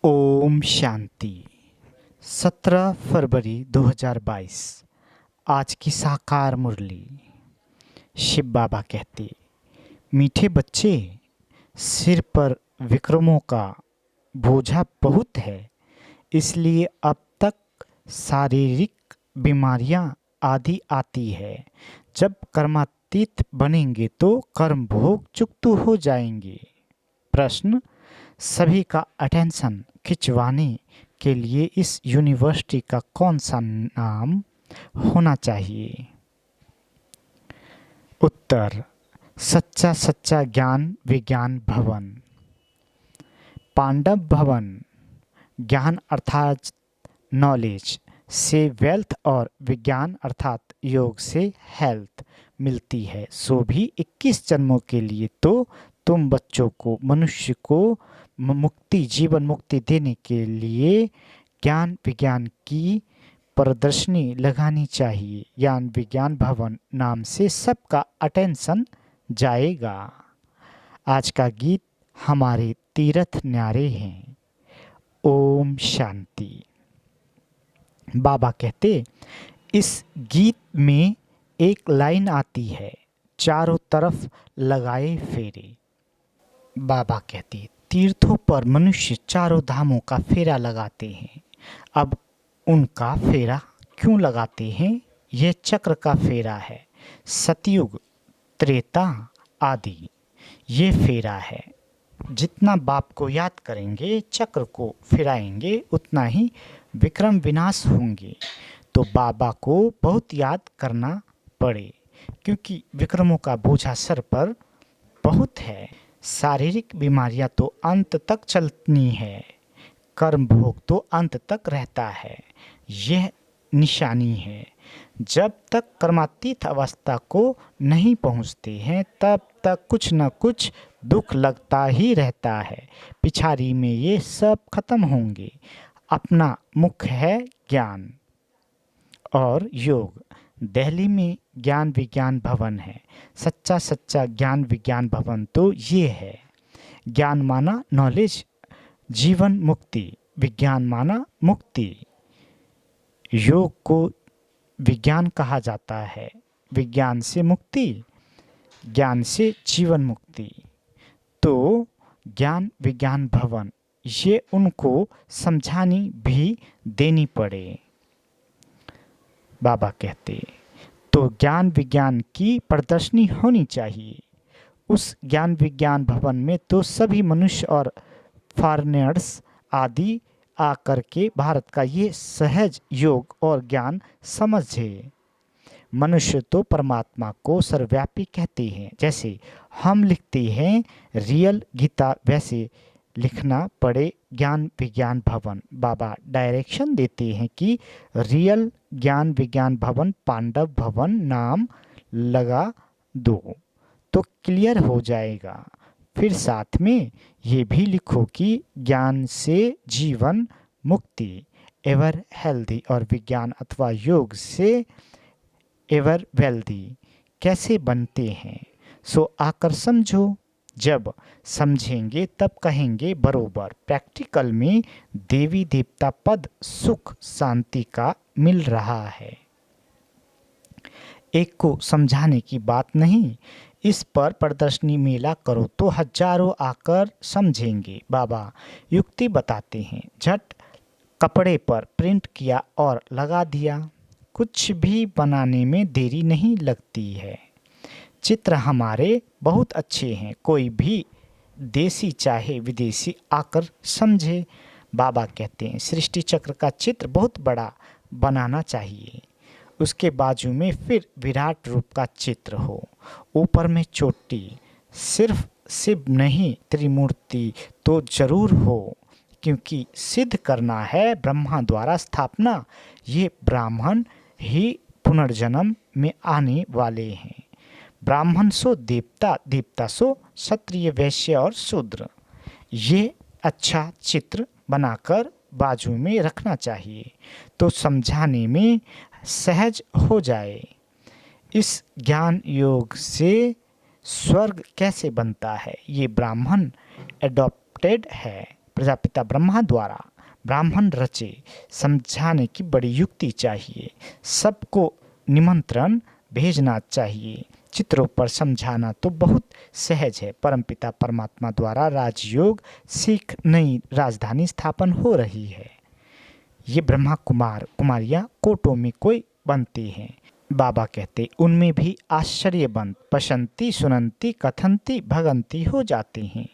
ओम शांति। 17 फरवरी 2022। आज की साकार मुरली। शिव बाबा कहते, मीठे बच्चे, सिर पर विक्रमों का बोझा बहुत है, इसलिए अब तक शारीरिक बीमारियां आदि आती है। जब कर्मातीत बनेंगे तो कर्म भोग चुक्त हो जाएंगे। प्रश्न, सभी का अटेंशन खिंचवाने के लिए इस यूनिवर्सिटी का कौन सा नाम होना चाहिए? उत्तर, सच्चा सच्चा ज्ञान विज्ञान भवन। पांडव भवन। ज्ञान अर्थात नॉलेज से वेल्थ और विज्ञान अर्थात योग से हेल्थ मिलती है। सो भी 21 जन्मों के लिए तो तुम बच्चों को मनुष्य को मुक्ति जीवन मुक्ति देने के लिए ज्ञान विज्ञान की प्रदर्शनी लगानी चाहिए। ज्ञान विज्ञान भवन नाम से सबका अटेंशन जाएगा। आज का गीत हमारे तीर्थ न्यारे हैं। ओम शांति। बाबा कहते, इस गीत में एक लाइन आती है, चारों तरफ लगाए फेरे। बाबा कहते, तीर्थों पर मनुष्य चारों धामों का फेरा लगाते हैं। अब उनका फेरा क्यों लगाते हैं? यह चक्र का फेरा है। सतयुग, त्रेता आदि ये फेरा है। जितना बाप को याद करेंगे, चक्र को फिराएंगे, उतना ही विक्रम विनाश होंगे। तो बाबा को बहुत याद करना पड़े, क्योंकि विक्रमों का बोझा सर पर बहुत है। शारीरिक बीमारियां तो अंत तक चलनी है, कर्म भोग तो अंत तक रहता है। यह निशानी है। जब तक कर्मातीत अवस्था को नहीं पहुंचते हैं, तब तक कुछ न कुछ दुख लगता ही रहता है। पिछाड़ी में ये सब खत्म होंगे। अपना मुख्य है ज्ञान और योग। दिल्ली में ज्ञान विज्ञान भवन है। सच्चा सच्चा ज्ञान विज्ञान भवन तो ये है। ज्ञान माना नॉलेज, जीवन मुक्ति। विज्ञान माना मुक्ति। योग को विज्ञान कहा जाता है। विज्ञान से मुक्ति, ज्ञान से जीवन मुक्ति। तो ज्ञान विज्ञान भवन ये उनको समझानी भी देनी पड़े। बाबा कहते, तो ज्ञान विज्ञान की प्रदर्शनी होनी चाहिए। उस ज्ञान विज्ञान भवन में तो सभी मनुष्य और फॉरेनर्स आदि आकर के भारत का ये सहज योग और ज्ञान समझे। मनुष्य तो परमात्मा को सर्वव्यापी कहते हैं। जैसे हम लिखते हैं रियल गीता, वैसे लिखना पड़े ज्ञान विज्ञान भवन। बाबा डायरेक्शन देते हैं कि रियल ज्ञान विज्ञान भवन पांडव भवन नाम लगा दो तो क्लियर हो जाएगा। फिर साथ में ये भी लिखो कि ज्ञान से जीवन मुक्ति, एवर हेल्दी, और विज्ञान अथवा योग से एवर वेल्दी कैसे बनते हैं। सो आकर समझो। जब समझेंगे तब कहेंगे बरोबर। प्रैक्टिकल में देवी देवता पद सुख शांति का मिल रहा है। एक को समझाने की बात नहीं। इस पर प्रदर्शनी मेला करो तो हजारों आकर समझेंगे। बाबा युक्ति बताते हैं। झट कपड़े पर प्रिंट किया और लगा दिया। कुछ भी बनाने में देरी नहीं लगती है। चित्र हमारे बहुत अच्छे हैं। कोई भी देसी चाहे विदेशी आकर समझे। बाबा कहते हैं सृष्टि चक्र का चित्र बहुत बड़ा बनाना चाहिए। उसके बाजू में फिर विराट रूप का चित्र हो। ऊपर में चोटी। सिर्फ शिव नहीं, त्रिमूर्ति तो जरूर हो, क्योंकि सिद्ध करना है ब्रह्मा द्वारा स्थापना। ये ब्राह्मण ही पुनर्जन्म में आने वाले हैं। ब्राह्मण सो देवता, देवता सो क्षत्रिय वैश्य और शूद्र। ये अच्छा चित्र बनाकर बाजू में रखना चाहिए तो समझाने में सहज हो जाए। इस ज्ञान योग से स्वर्ग कैसे बनता है? ये ब्राह्मण एडॉप्टेड है। प्रजापिता ब्रह्मा द्वारा ब्राह्मण रचे। समझाने की बड़ी युक्ति चाहिए। सबको निमंत्रण भेजना चाहिए। चित्रों पर समझाना तो बहुत सहज है। परमपिता परमात्मा द्वारा राजयोग सीख नई राजधानी स्थापन हो रही है। ये ब्रह्मा कुमार कुमारियाँ कोटों में कोई बनते हैं। बाबा कहते उनमें भी आश्चर्यबंत पशंती सुनंती कथंती भगंती हो जाते हैं।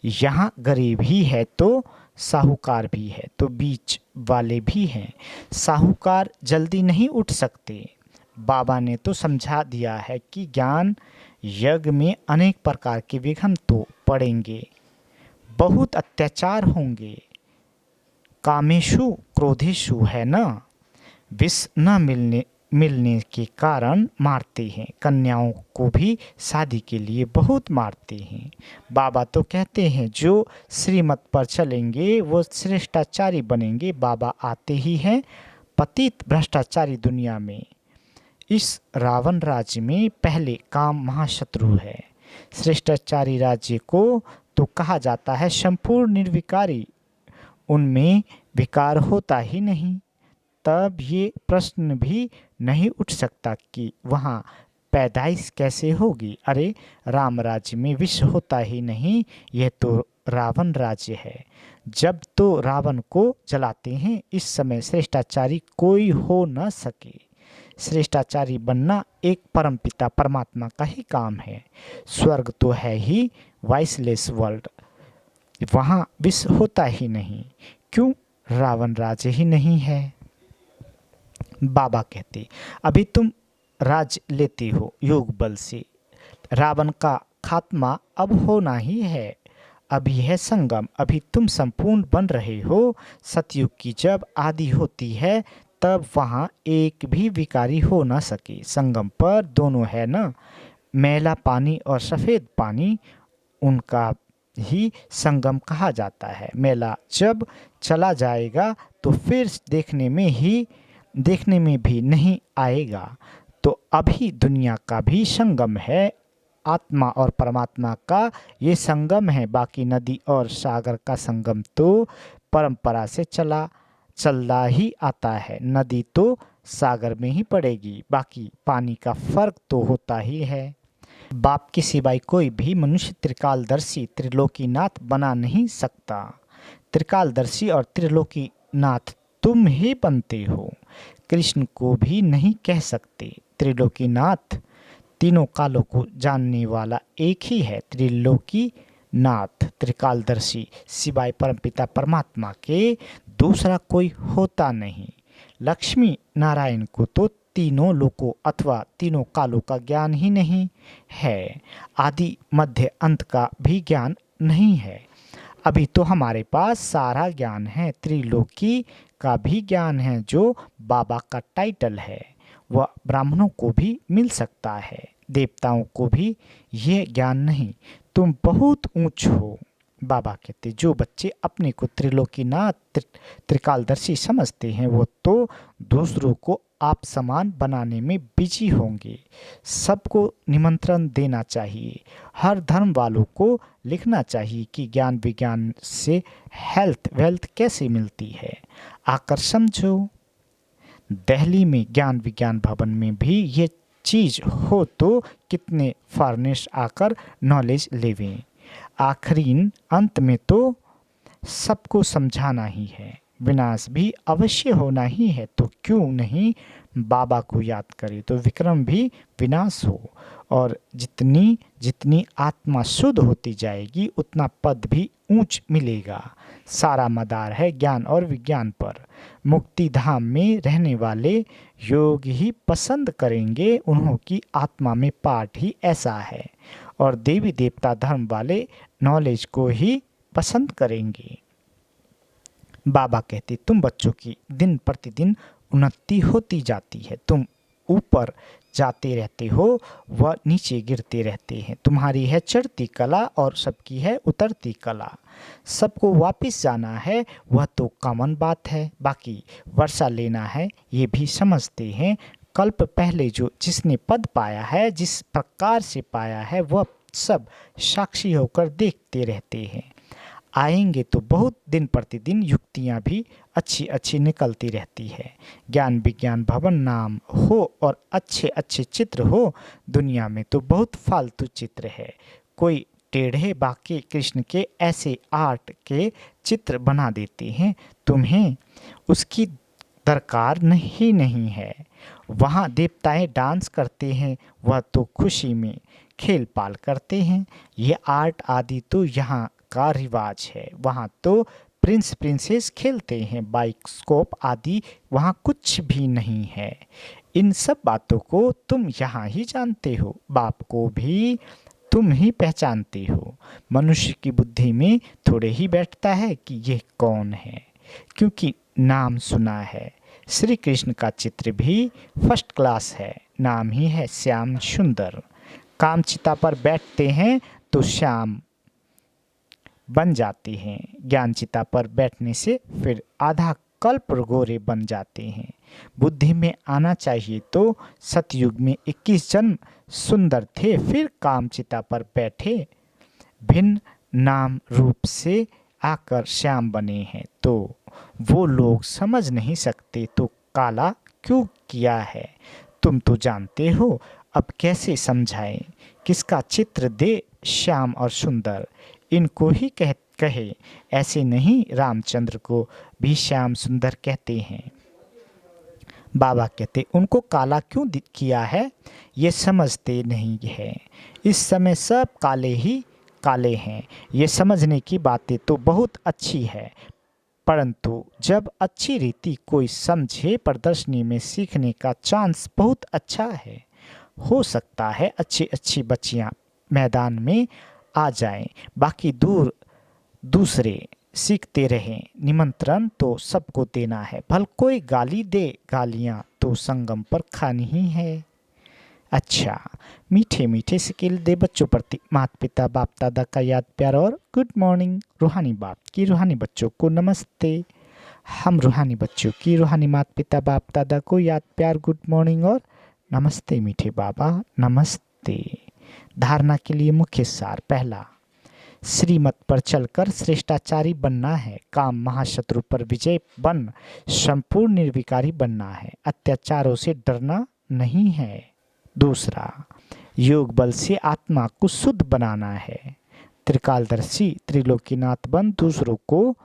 यहाँ गरीब ही है तो साहूकार भी है, तो बीच वाले भी हैं। साहूकार जल्दी नहीं उठ सकते। बाबा ने तो समझा दिया है कि ज्ञान यज्ञ में अनेक प्रकार के विघ्न तो पड़ेंगे, बहुत अत्याचार होंगे। कामेशु क्रोधेशु है ना, विष न मिलने के कारण मारते हैं। कन्याओं को भी शादी के लिए बहुत मारते हैं। बाबा तो कहते हैं जो श्रीमत पर चलेंगे वो श्रेष्ठाचारी बनेंगे। बाबा आते ही हैं पतित भ्रष्टाचारी दुनिया में। इस रावण राज्य में पहले काम महाशत्रु है। श्रेष्ठाचारी राज्य को तो कहा जाता है संपूर्ण निर्विकारी, उनमें विकार होता ही नहीं। तब ये प्रश्न भी नहीं उठ सकता कि वहाँ पैदाइश कैसे होगी। अरे राम राज्य में विष होता ही नहीं, यह तो रावण राज्य है। जब तो रावण को जलाते हैं। इस समय श्रेष्ठाचारी कोई हो न सके। श्रेष्ठाचारी बनना एक परमपिता परमात्मा का ही काम है। स्वर्ग तो है ही वाइसलेस वर्ल्ड, वहाँ विष होता ही नहीं। क्यों? रावण राज्य ही नहीं है। बाबा कहते अभी तुम राज लेते हो योग बल से, रावण का खात्मा अब होना ही है। अभी है संगम, अभी तुम संपूर्ण बन रहे हो। सतयुग की जब आदि होती है तब वहाँ एक भी विकारी हो ना सके। संगम पर दोनों है ना, मैला पानी और सफ़ेद पानी, उनका ही संगम कहा जाता है। मैला जब चला जाएगा तो फिर देखने में भी नहीं आएगा। तो अभी दुनिया का भी संगम है, आत्मा और परमात्मा का ये संगम है। बाकी नदी और सागर का संगम तो परंपरा से चलता ही आता है। नदी तो सागर में ही पड़ेगी, बाकी पानी का फर्क तो होता ही है। बाप के सिवाय कोई भी मनुष्य त्रिकालदर्शी त्रिलोकीनाथ बना नहीं सकता। त्रिकालदर्शी और त्रिलोकीनाथ तुम ही बनते हो। कृष्ण को भी नहीं कह सकते त्रिलोकीनाथ। तीनों कालों को जानने वाला एक ही है त्रिलोकीनाथ। त्रिकालदर्शी सिवाय परमपिता परमात्मा के दूसरा कोई होता नहीं। लक्ष्मी नारायण को तो तीनों लोकों अथवा तीनों कालों का ज्ञान ही नहीं है। आदि मध्य अंत का भी ज्ञान नहीं है। अभी तो हमारे पास सारा ज्ञान है। त्रिलोकी का भी ज्ञान है जो बाबा का टाइटल है, वह ब्राह्मणों को भी मिल सकता है, देवताओं को भी यह ज्ञान नहीं। तुम बहुत ऊंच हो। बाबा कहते जो बच्चे अपने को त्रिलोकीनाथ त्रिकालदर्शी समझते हैं वो तो दूसरों को आप समान बनाने में बिजी होंगे। सबको निमंत्रण देना चाहिए। हर धर्म वालों को लिखना चाहिए कि ज्ञान विज्ञान से हेल्थ वेल्थ कैसे मिलती है, आकर समझो। दिल्ली में ज्ञान विज्ञान भवन में भी ये चीज़ हो तो कितने फॉरेनर्स आकर नॉलेज लेवें। आखिरी अंत में तो सबको समझाना ही है, विनाश भी अवश्य होना ही है। तो क्यों नहीं बाबा को याद करे तो विक्रम भी विनाश हो। और जितनी जितनी आत्मा शुद्ध होती जाएगी उतना पद भी ऊंच मिलेगा। सारा मदार है ज्ञान और विज्ञान पर। मुक्ति धाम में रहने वाले योग ही पसंद करेंगे, उन्हों की आत्मा में पाठ ही ऐसा है। और देवी देवता धर्म वाले नॉलेज को ही पसंद करेंगे। बाबा कहते तुम बच्चों की दिन प्रतिदिन उन्नति होती जाती है। तुम ऊपर जाते रहते हो, वह नीचे गिरते रहते हैं। तुम्हारी है चढ़ती कला और सबकी है उतरती कला। सबको वापस जाना है वह तो कॉमन बात है। बाकी वर्षा लेना है ये भी समझते हैं। कल्प पहले जो जिसने पद पाया है, जिस प्रकार से पाया है, वह सब साक्षी होकर देखते रहते हैं। आएंगे तो बहुत दिन प्रतिदिन युक्तियां भी अच्छी अच्छी निकलती रहती है। ज्ञान विज्ञान भवन नाम हो और अच्छे अच्छे चित्र हो, दुनिया में तो बहुत फालतू चित्र है। कोई टेढ़े बाके कृष्ण के ऐसे आर्ट के चित्र बना देते हैं, तुम्हें उसकी दरकार नहीं है। वहाँ देवताएं डांस करते हैं, वह तो खुशी में खेल पाल करते हैं। ये आर्ट आदि तो यहाँ का रिवाज है, वहाँ तो प्रिंस प्रिंसेस खेलते हैं। बाइस्कोप आदि वहाँ कुछ भी नहीं है। इन सब बातों को तुम यहाँ ही जानते हो, बाप को भी तुम ही पहचानते हो। मनुष्य की बुद्धि में थोड़े ही बैठता है कि यह कौन है, क्योंकि नाम सुना है। श्री कृष्ण का चित्र भी फर्स्ट क्लास है, नाम ही है श्याम सुंदर। कामचिता पर बैठते हैं तो श्याम बन जाते हैं, ज्ञानचिता पर बैठने से फिर आधा कल्प गोरे बन जाते हैं। बुद्धि में आना चाहिए तो सतयुग में 21 जन्म सुंदर थे, फिर कामचिता पर बैठे भिन्न नाम रूप से आकर श्याम बने हैं। तो वो लोग समझ नहीं सकते तो काला क्यों किया है, तुम तो जानते हो। अब कैसे समझाएं, किसका चित्र दे श्याम और सुंदर, इनको ही कहे। ऐसे नहीं, रामचंद्र को भी श्याम सुंदर कहते हैं। बाबा कहते उनको काला क्यों किया है, ये समझते नहीं है। इस समय सब काले ही काले हैं। ये समझने की बातें तो बहुत अच्छी है, परंतु जब अच्छी रीति कोई समझे, प्रदर्शनी में सीखने का चांस बहुत अच्छा है। हो सकता है अच्छी अच्छी बच्चियां मैदान में आ जाएं, बाकी दूसरे सीखते रहें। निमंत्रण तो सबको देना है, भल कोई गाली दे, गालियां तो संगम पर खानी ही है। अच्छा, मीठे मीठे स्किल दे बच्चों प्रति माता पिता बाप दादा का याद प्यार और गुड मॉर्निंग। रूहानी बाप की रूहानी बच्चों को नमस्ते। हम रूहानी बच्चों की रूहानी माता पिता बाप दादा को याद प्यार गुड मॉर्निंग और नमस्ते मीठे बाबा नमस्ते। धारणा के लिए मुख्य सार। पहला, श्रीमत पर चलकर श्रेष्ठाचारी बनना है। काम महाशत्रु पर विजय बन संपूर्ण निर्विकारी बनना है। अत्याचारों से डरना नहीं है। दूसरा, योग बल से आत्मा को शुद्ध बनाना है। त्रिकालदर्शी त्रिलोकीनाथ बन दूसरों को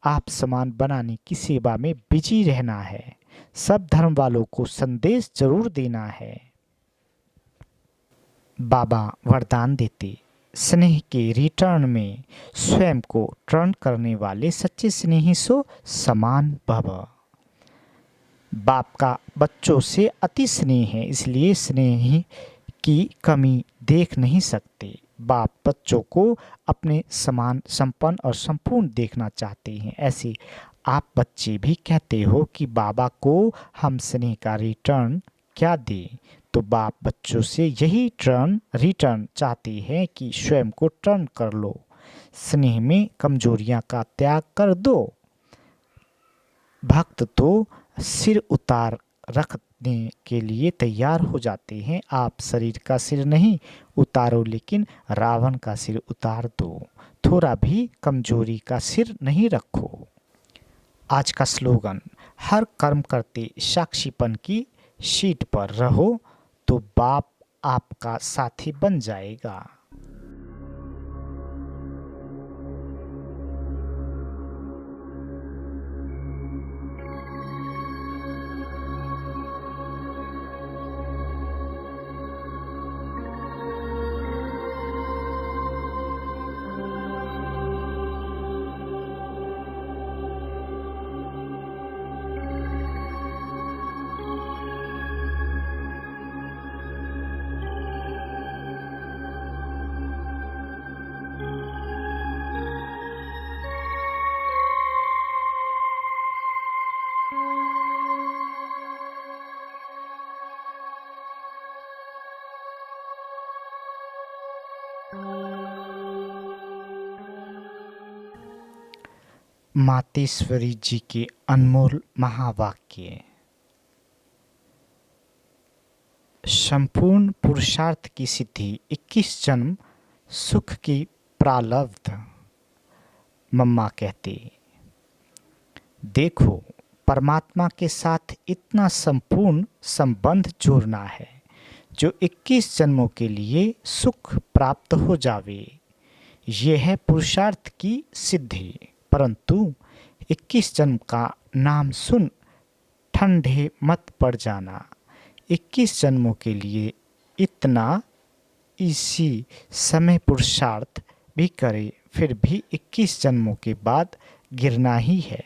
आप समान बनाने की सेवा में बिजी रहना है। सब धर्म वालों को संदेश जरूर देना है। बाबा वरदान देते, स्नेह के रिटर्न में स्वयं को टर्न करने वाले सच्चे स्नेही सो समान भव। बाप का बच्चों से अति स्नेह है, इसलिए स्नेह की कमी देख नहीं सकते। बाप बच्चों को अपने समान संपन्न और संपूर्ण देखना चाहते हैं। ऐसे आप बच्चे भी कहते हो कि बाबा को हम स्नेह का रिटर्न क्या दें, तो बाप बच्चों से यही रिटर्न चाहते हैं कि स्वयं को टर्न कर लो। स्नेह में कमजोरियां का त्याग कर दो। भक्त तो सिर उतार रखने के लिए तैयार हो जाते हैं। आप शरीर का सिर नहीं उतारो, लेकिन रावण का सिर उतार दो। थोड़ा भी कमजोरी का सिर नहीं रखो। आज का स्लोगन, हर कर्म करते साक्षीपन की सीट पर रहो तो बाप आपका साथी बन जाएगा। मातेश्वरी जी के अनमोल महावाक्य। संपूर्ण पुरुषार्थ की सिद्धि, 21 जन्म सुख की प्रालब्ध। मम्मा कहती, देखो परमात्मा के साथ इतना संपूर्ण संबंध जोड़ना है जो 21 जन्मों के लिए सुख प्राप्त हो जावे। ये है पुरुषार्थ की सिद्धि। परंतु 21 जन्म का नाम सुन ठंडे मत पड़ जाना। 21 जन्मों के लिए इतना इसी समय पुरुषार्थ भी करे फिर भी 21 जन्मों के बाद गिरना ही है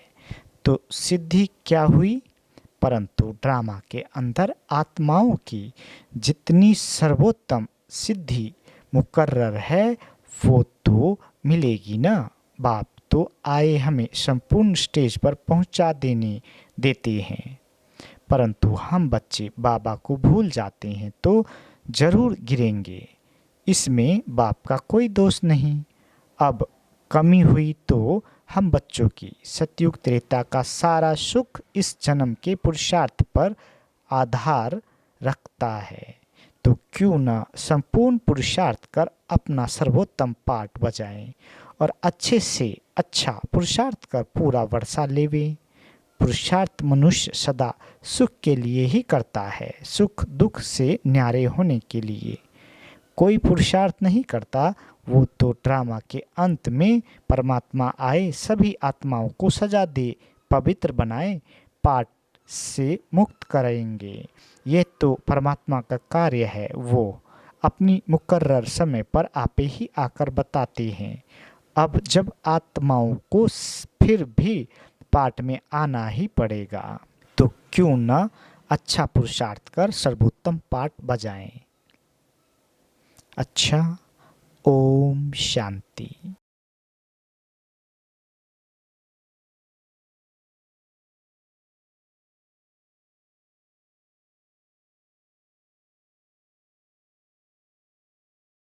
तो सिद्धि क्या हुई। परंतु ड्रामा के अंदर आत्माओं की जितनी सर्वोत्तम सिद्धि मुकर्रर है वो तो मिलेगी ना। बाप तो आए हमें संपूर्ण स्टेज पर पहुंचा देते हैं, परंतु हम बच्चे बाबा को भूल जाते हैं तो जरूर गिरेंगे। इसमें बाप का कोई दोष नहीं। अब कमी हुई तो हम बच्चों की सतयुग त्रेता का सारा सुख इस जन्म के पुरुषार्थ पर आधार रखता है, तो क्यों न संपूर्ण पुरुषार्थ कर अपना सर्वोत्तम पाठ बजाएं और अच्छे से अच्छा पुरुषार्थ कर पूरा वर्षा लेवे। पुरुषार्थ मनुष्य सदा सुख के लिए ही करता है, सुख दुख से न्यारे होने के लिए कोई पुरुषार्थ नहीं करता। वो तो ड्रामा के अंत में परमात्मा आए सभी आत्माओं को सजा दे पवित्र बनाए पाठ से मुक्त करेंगे। ये तो परमात्मा का कार्य है, वो अपनी मुकर्रर समय पर आपे ही आकर बताते हैं। अब जब आत्माओं को फिर भी पाठ में आना ही पड़ेगा तो क्यों न अच्छा पुरुषार्थ कर सर्वोत्तम पाठ बजाएं। अच्छा, ओम शांति।